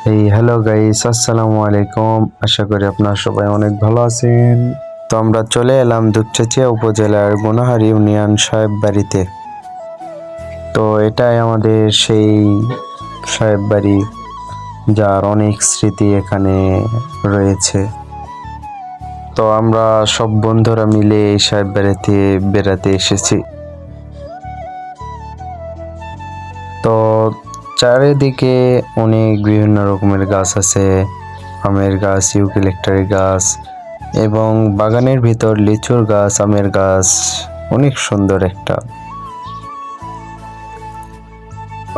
Hello guys, আসসালামু আলাইকুম। আশা করি আপনারা সবাই অনেক ভালো আছেন। তো আমরা চলে এলাম দুপচাঁচিয়া উপজেলার গুনাহারি ইউনিয়ন সাহেব বাড়িতে। তো এটাই আমাদের সেই সাহেব বাড়ি, যার অনেক স্মৃতি এখানে রয়েছে। তো আমরা সব বন্ধুরা মিলে এই সাহেব বাড়িতে বেড়াতে এসেছি। তো চারিদিকে অনেক বিভিন্ন রকমের গাছ আছে, আমের গাছ, ইউক্যালিপটাস গাছ এবং বাগানের ভিতর লিচুর গাছ, আমের গাছ, অনেক সুন্দর একটা।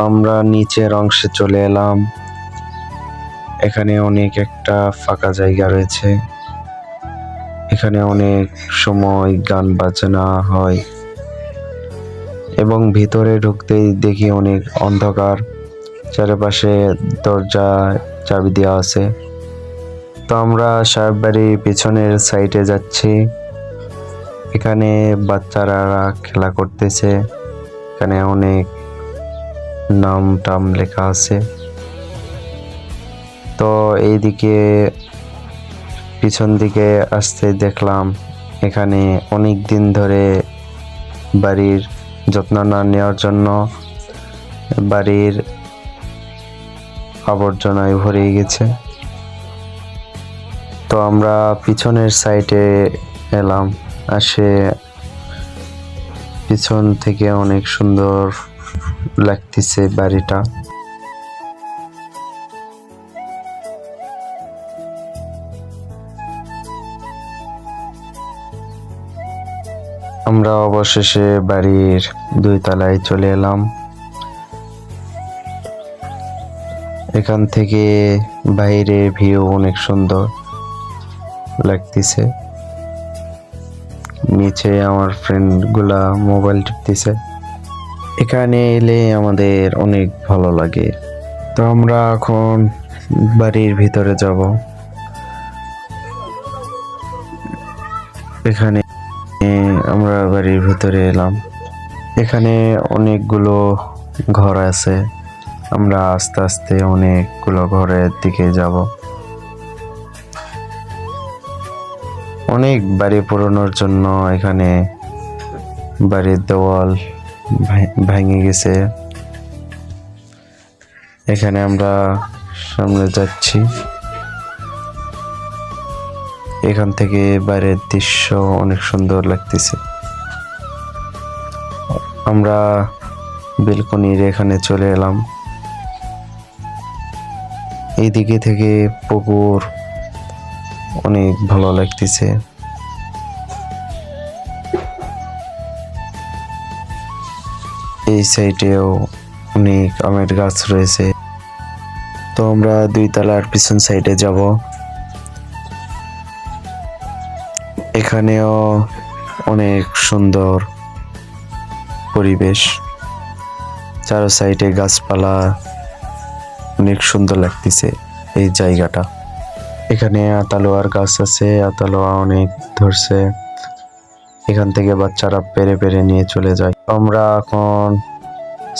আমরা নিচের অংশে চলে এলাম। এখানে অনেক একটা ফাঁকা জায়গা রয়েছে। এখানে অনেক সময় গান বাজনা হয় এবং ভিতরে ঢুকতেই দেখি অনেক অন্ধকার, চারপাশে দরজা চাবি দেওয়া আছে। তো আমরা সাহেব বাড়ির পিছনের সাইডে যাচ্ছি। এখানে বাচ্চারা খেলা করতেছে। এখানে অনেক নাম টাম লেখা আছে। তো এইদিকে পিছন দিকে আসতে দেখলাম এখানে অনেক দিন ধরে বাড়ির যত্ন না নেওয়ার জন্য বাড়ির আবর্জনায় ভরে গেছে। তো আমরা পিছনের সাইডে এলাম। আসে পিছন থেকে অনেক সুন্দর লাগতেছে বাড়িটা। আমরা অবশেষে বাড়ির 2 তলায় চলে এলাম। এখান থেকে বাইরে ভিউ অনেক সুন্দর লাগতেছে। নিচে আমার ফ্রেন্ড গুলা মোবাইল টিপতেছে। এখানে এলে আমাদের অনেক ভালো লাগে। তো আমরা এখন বাড়ির ভিতরে যাব। এখানে আমরা বাড়ির ভিতরে এলাম। এখানে অনেকগুলো ঘর আছে। আমরা আস্তে আস্তে অনেকগুলো ঘরের দিকে যাব। অনেক বাড়ি পুরানোর জন্য এখানে বাড়ির দেওয়াল ভেঙে গেছে। এখানে আমরা সামনে যাচ্ছি। এখান থেকে বাইরের দৃশ্য অনেক সুন্দর লাগতেছে। আমরা বেলকনির এখানে চলে এলাম। এইদিকে থেকে পুকুর অনেক ভালো লাগতেছে। এই সাইডেও অনেক আমের গাছ রয়েছে। তো আমরা 2 তলার পিছন সাইডে যাব। এখানেও অনেক সুন্দর পরিবেশ, চারো সাইডে গাছপালা, অনেক সুন্দর লাগতেছে এই জায়গাটা। এখানে আতালোয়ার গাছ আছে, আতালোয়া অনেক ধরছে। এখান থেকে বাচ্চারা পেরে পেরে নিয়ে চলে যায়। আমরা এখন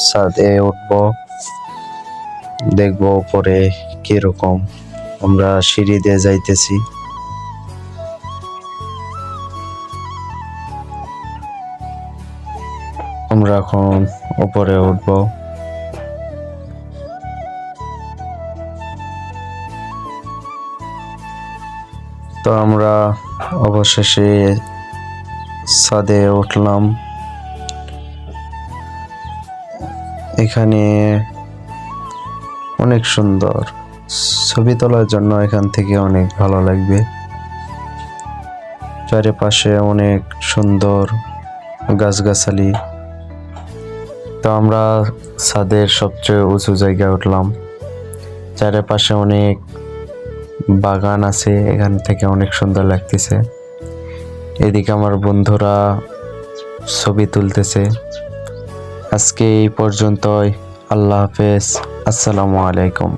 ছাদে উঠবো, দেখবো উপরে কিরকম। আমরা সিঁড়ি দিয়ে যাইতেছি। আমরা এখন উপরে উঠবো। তো আমরা অবশেষে ছাদে উঠলাম। এখানে অনেক সুন্দর ছবি তোলার জন্য এখান থেকে অনেক ভালো লাগবে। চারিপাশে অনেক সুন্দর গাছগাছালি। তো আমরা ছাদের সবচেয়ে উঁচু জায়গায় উঠলাম। চারিপাশে অনেক বাগান আছে, এখান থেকে অনেক সুন্দর লাগতেছে। এদিকে আমার বন্ধুরা ছবি তুলতেছে। আজকে এই পর্যন্তই। আল্লাহ হাফেজ, আসসালামু আলাইকুম।